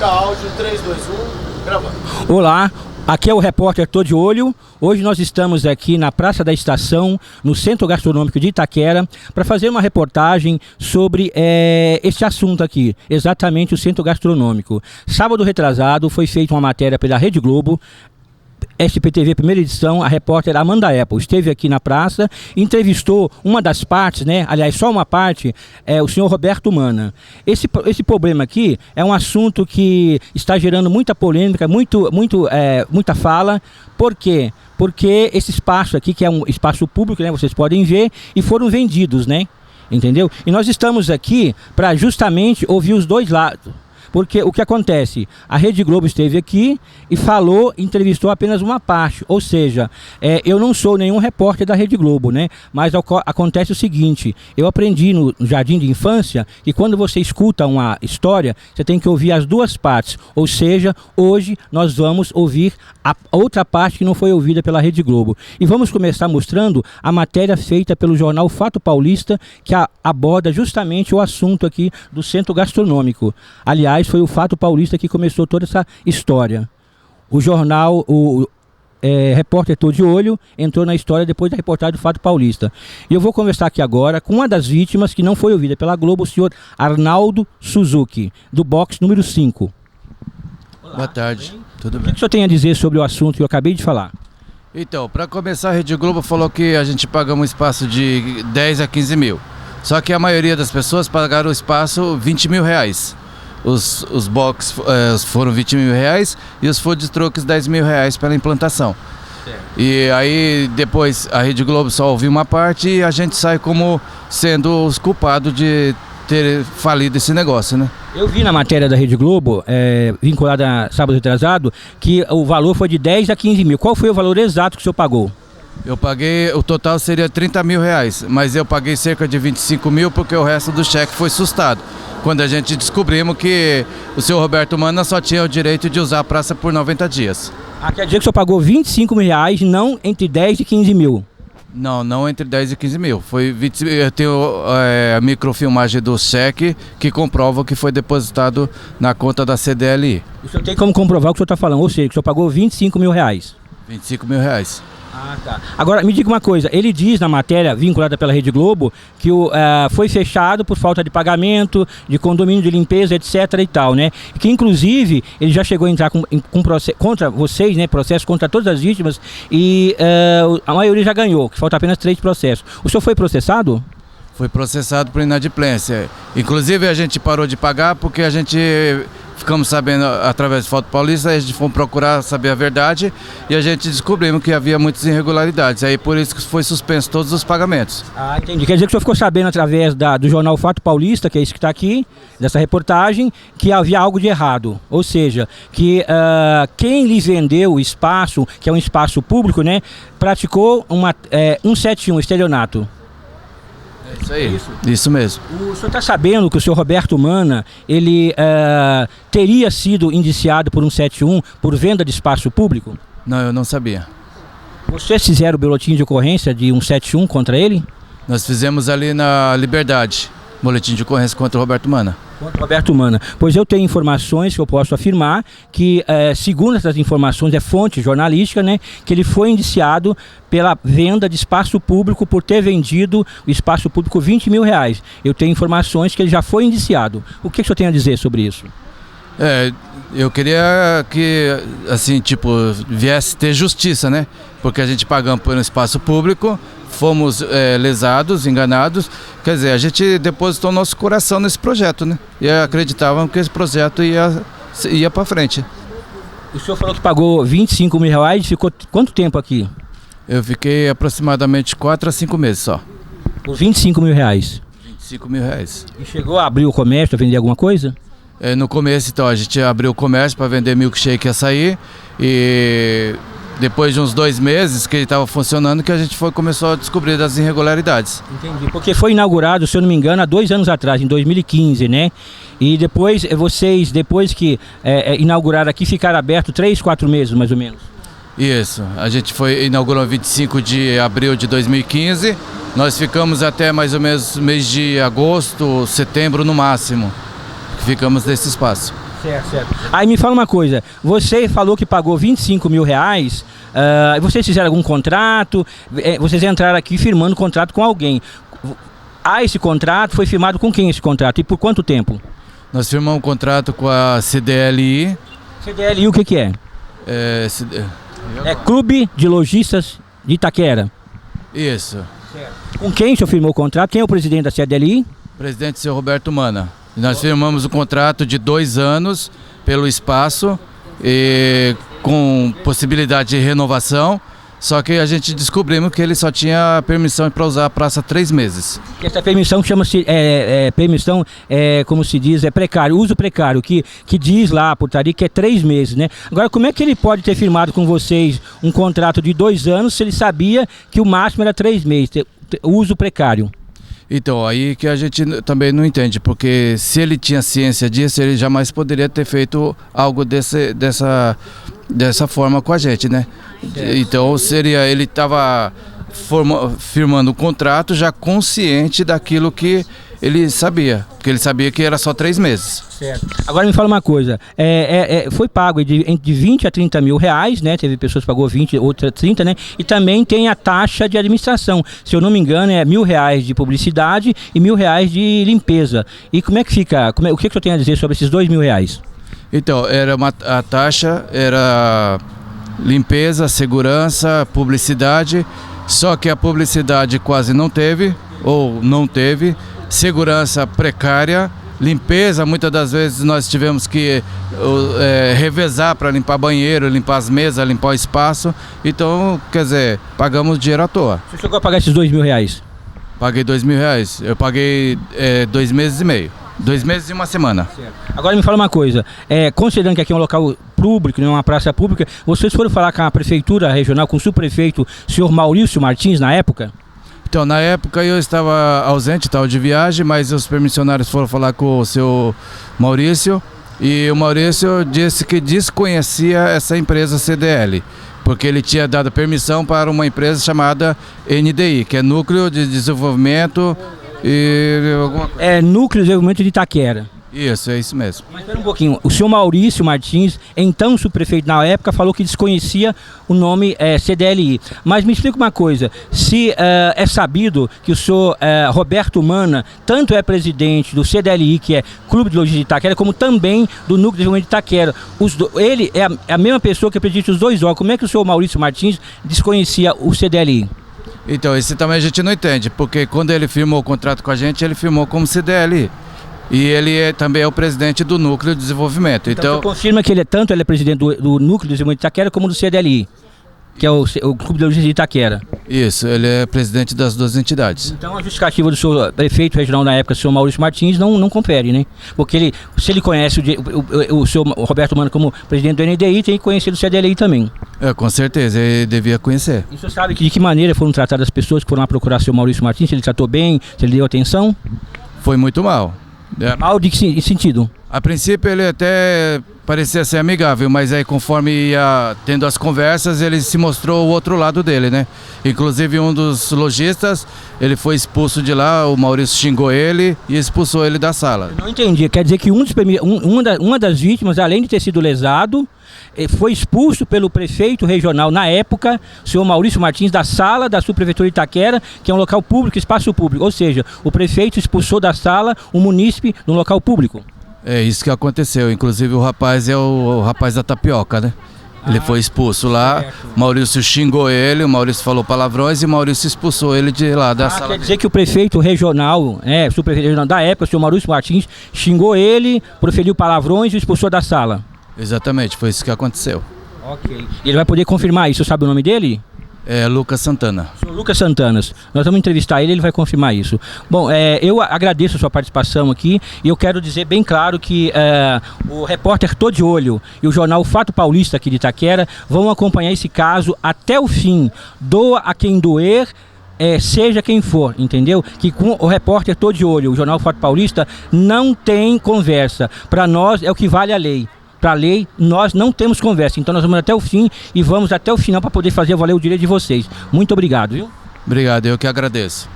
Áudio 3, 2, 1, gravando. Olá, aqui é o repórter Tô de Olho. Hoje nós estamos aqui na Praça da Estação, no Centro Gastronômico de Itaquera, para fazer uma reportagem sobre este assunto aqui, exatamente o Centro Gastronômico. Sábado retrasado foi feita uma matéria pela Rede Globo, SPTV primeira edição. A repórter Amanda Apple esteve aqui na praça, entrevistou uma das partes, né? Aliás, só uma parte, o senhor Roberto Mana. Esse problema aqui é um assunto que está gerando muita polêmica, muita fala. Por quê? Porque esse espaço aqui, que é um espaço público, né? Vocês podem ver, e foram vendidos, né? Entendeu? E nós estamos aqui para justamente ouvir os dois lados. Porque o que acontece? A Rede Globo esteve aqui e entrevistou apenas uma parte. Ou seja, eu não sou nenhum repórter da Rede Globo, né? Mas acontece o seguinte: eu aprendi no jardim de infância que quando você escuta uma história, você tem que ouvir as duas partes. Ou seja, hoje nós vamos ouvir a outra parte que não foi ouvida pela Rede Globo. E vamos começar mostrando a matéria feita pelo jornal Fato Paulista, que aborda justamente o assunto aqui do Centro Gastronômico. Aliás, foi o Fato Paulista que começou toda essa história. O jornal, repórter Tô de Olho, entrou na história depois da reportagem do Fato Paulista. E eu vou conversar aqui agora com uma das vítimas que não foi ouvida pela Globo, o senhor Arnaldo Suzuki, do box número 5. Olá, boa tarde, tudo bem? O que o senhor tem a dizer sobre o assunto que eu acabei de falar? Então, para começar, a Rede Globo falou que a gente pagamos um espaço de 10 a 15 mil. Só que a maioria das pessoas pagaram o espaço 20 mil reais. Os box foram 20 mil reais e os food trucks 10 mil reais pela implantação. Certo. E aí depois a Rede Globo só ouviu uma parte e a gente sai como sendo os culpados de ter falido esse negócio, né? Eu vi na matéria da Rede Globo, vinculada a sábado retrasado, que o valor foi de 10 a 15 mil. Qual foi o valor exato que o senhor pagou? Eu paguei, o total seria 30 mil reais, mas eu paguei cerca de 25 mil porque o resto do cheque foi sustado. Quando a gente descobrimos que o senhor Roberto Mana só tinha o direito de usar a praça por 90 dias. Quer dizer que o senhor pagou 25 mil reais, não entre 10 e 15 mil? Não entre 10 e 15 mil. Foi 20, eu tenho a microfilmagem do cheque que comprova que foi depositado na conta da CDLI. O senhor tem como comprovar o que o senhor está falando, ou seja, que o senhor pagou 25 mil reais? 25 mil reais. Ah, tá. Agora, me diga uma coisa, ele diz na matéria vinculada pela Rede Globo que foi fechado por falta de pagamento, de condomínio de limpeza, etc e tal, né? Que inclusive ele já chegou a entrar com processo contra vocês, né? Processo contra todas as vítimas e a maioria já ganhou, que falta apenas 3 processos. O senhor foi processado? Foi processado por inadimplência. Inclusive a gente parou de pagar porque a gente ficamos sabendo através do Fato Paulista, a gente foi procurar saber a verdade e a gente descobrimos que havia muitas irregularidades. Aí por isso que foi suspenso todos os pagamentos. Ah, entendi. Quer dizer que o senhor ficou sabendo através do jornal Fato Paulista, que é isso que está aqui, dessa reportagem, que havia algo de errado. Ou seja, que quem lhes vendeu o espaço, que é um espaço público, né, praticou 171, estelionato. É isso aí, isso mesmo. O senhor está sabendo que o senhor Roberto Mana, ele teria sido indiciado por 171 por venda de espaço público? Não, eu não sabia. Vocês fizeram o boletim de ocorrência de 171 contra ele? Nós fizemos ali na Liberdade, boletim de ocorrência contra o Roberto Mana. Contra o Roberto Mana. Pois eu tenho informações que eu posso afirmar que, segundo essas informações, é fonte jornalística, né, que ele foi indiciado pela venda de espaço público por ter vendido o espaço público 20 mil reais. Eu tenho informações que ele já foi indiciado. O que o senhor tem a dizer sobre isso? Eu queria que, assim, viesse ter justiça, né? Porque a gente pagamos por um espaço público, fomos lesados, enganados. Quer dizer, a gente depositou nosso coração nesse projeto, né? E acreditávamos que esse projeto ia para frente. O senhor falou que pagou 25 mil reais e ficou quanto tempo aqui? Eu fiquei aproximadamente 4 a 5 meses só. Por 25 mil reais? 25 mil reais. E chegou a abrir o comércio, a vender alguma coisa? No começo, então, a gente abriu o comércio para vender milkshake e açaí e depois de uns 2 meses que ele estava funcionando que a gente começou a descobrir das irregularidades. Entendi, porque foi inaugurado, se eu não me engano, há 2 anos atrás, em 2015, né? E depois, depois que inauguraram aqui, ficaram abertos 3, 4 meses, mais ou menos. Isso, a gente inaugurou 25 de abril de 2015, nós ficamos até mais ou menos mês de agosto, setembro no máximo, que ficamos nesse espaço. Certo. Aí me fala uma coisa, você falou que pagou 25 mil reais, vocês fizeram algum contrato, vocês entraram aqui firmando contrato com alguém. Esse contrato foi firmado com quem esse contrato e por quanto tempo? Nós firmamos um contrato com a CDLI. CDLI o que é? É Clube de Lojistas de Itaquera. Isso. Com quem o senhor firmou o contrato? Quem é o presidente da CDLI? Presidente, seu Roberto Mana. Nós firmamos um contrato de 2 anos pelo espaço, com possibilidade de renovação, só que a gente descobrimos que ele só tinha permissão para usar a praça 3 meses. Essa permissão chama-se, como se diz, precário, uso precário, que diz lá a portaria que é 3 meses, né? Agora, como é que ele pode ter firmado com vocês um contrato de 2 anos se ele sabia que o máximo era 3 meses, uso precário? Então, aí que a gente também não entende, porque se ele tinha ciência disso, ele jamais poderia ter feito algo dessa forma com a gente, né? Então, ele estava firmando um contrato já consciente daquilo que ele sabia, porque ele sabia que era só 3 meses. Certo. Agora me fala uma coisa, foi pago de 20 a 30 mil reais, né? Teve pessoas que pagou 20, outras 30, né? E também tem a taxa de administração, se eu não me engano é R$1.000 de publicidade e R$1.000 de limpeza. E como é que fica, o que o senhor tem a dizer sobre esses R$2.000? Então, a taxa era limpeza, segurança, publicidade, só que a publicidade quase não teve, ou não teve, segurança precária, limpeza, muitas das vezes nós tivemos que revezar para limpar banheiro, limpar as mesas, limpar o espaço. Então, quer dizer, pagamos dinheiro à toa. Você chegou a pagar esses R$2.000? Paguei R$2.000. Eu paguei 2 meses e meio. 2 meses e 1 semana. Certo. Agora me fala uma coisa, considerando que aqui é um local público, não é uma praça pública, vocês foram falar com a prefeitura regional, com o subprefeito, senhor Maurício Martins, na época? Então, na época eu estava ausente, estava de viagem, mas os permissionários foram falar com o seu Maurício e o Maurício disse que desconhecia essa empresa CDL, porque ele tinha dado permissão para uma empresa chamada NDI, que é Núcleo de Desenvolvimento e alguma coisa. Núcleo de Desenvolvimento de Itaquera. Isso, é isso mesmo. Mas espera um pouquinho, o senhor Maurício Martins, então subprefeito na época, falou que desconhecia o nome CDLI. Mas me explica uma coisa, se é sabido que o senhor Roberto Mana, tanto é presidente do CDLI, que é Clube de Lojistas de Itaquera, como também do Núcleo de Desenvolvimento de Itaquera. Ele é a mesma pessoa que preside os dois órgãos. Como é que o senhor Maurício Martins desconhecia o CDLI? Então, esse também a gente não entende, porque quando ele firmou o contrato com a gente, ele firmou como CDL. E ele também é o presidente do Núcleo de Desenvolvimento. Então você confirma que ele é presidente do Núcleo de Desenvolvimento de Itaquera como do CDLI, que é o Clube de Lojistas de Itaquera. Isso, ele é presidente das 2 entidades. Então a justificativa do seu prefeito regional na época, o senhor Maurício Martins, não confere, né? Porque se ele conhece o senhor Roberto Mano como presidente do NDI, tem que conhecer do CDLI também. Com certeza, ele devia conhecer. E o senhor sabe de que maneira foram tratadas as pessoas que foram lá procurar o senhor Maurício Martins? Se ele tratou bem, se ele deu atenção? Foi muito mal. Mal de que sentido? A princípio ele até parecia ser amigável, mas aí conforme ia tendo as conversas, ele se mostrou o outro lado dele, né? Inclusive um dos lojistas, ele foi expulso de lá, o Maurício xingou ele e expulsou ele da sala. Eu não entendi, quer dizer que uma das vítimas, além de ter sido lesado, foi expulso pelo prefeito regional na época, o senhor Maurício Martins, da sala da subprefeitura de Itaquera, que é um local público, espaço público. Ou seja, o prefeito expulsou da sala o munícipe no local público. É isso que aconteceu. Inclusive o rapaz é o rapaz da tapioca, né? Ele foi expulso lá, Maurício xingou ele, o Maurício falou palavrões e o Maurício expulsou ele de lá da sala. Quer dizer que o prefeito regional, subprefeito regional da época, o senhor Maurício Martins, xingou ele, proferiu palavrões e o expulsou da sala. Exatamente, foi isso que aconteceu. Ok. E ele vai poder confirmar isso, sabe o nome dele? É Lucas Santana. Sr. Lucas Santanas. Nós vamos entrevistar ele vai confirmar isso. Bom, eu agradeço a sua participação aqui e eu quero dizer bem claro que o repórter Tô de Olho e o jornal Fato Paulista aqui de Itaquera vão acompanhar esse caso até o fim. Doa a quem doer, seja quem for, entendeu? Que com o repórter Tô de Olho, o jornal Fato Paulista, não tem conversa. Para nós é o que vale a lei. Para a lei, nós não temos conversa. Então nós vamos até o fim e vamos até o final para poder fazer valer o direito de vocês. Muito obrigado, viu? Obrigado, eu que agradeço.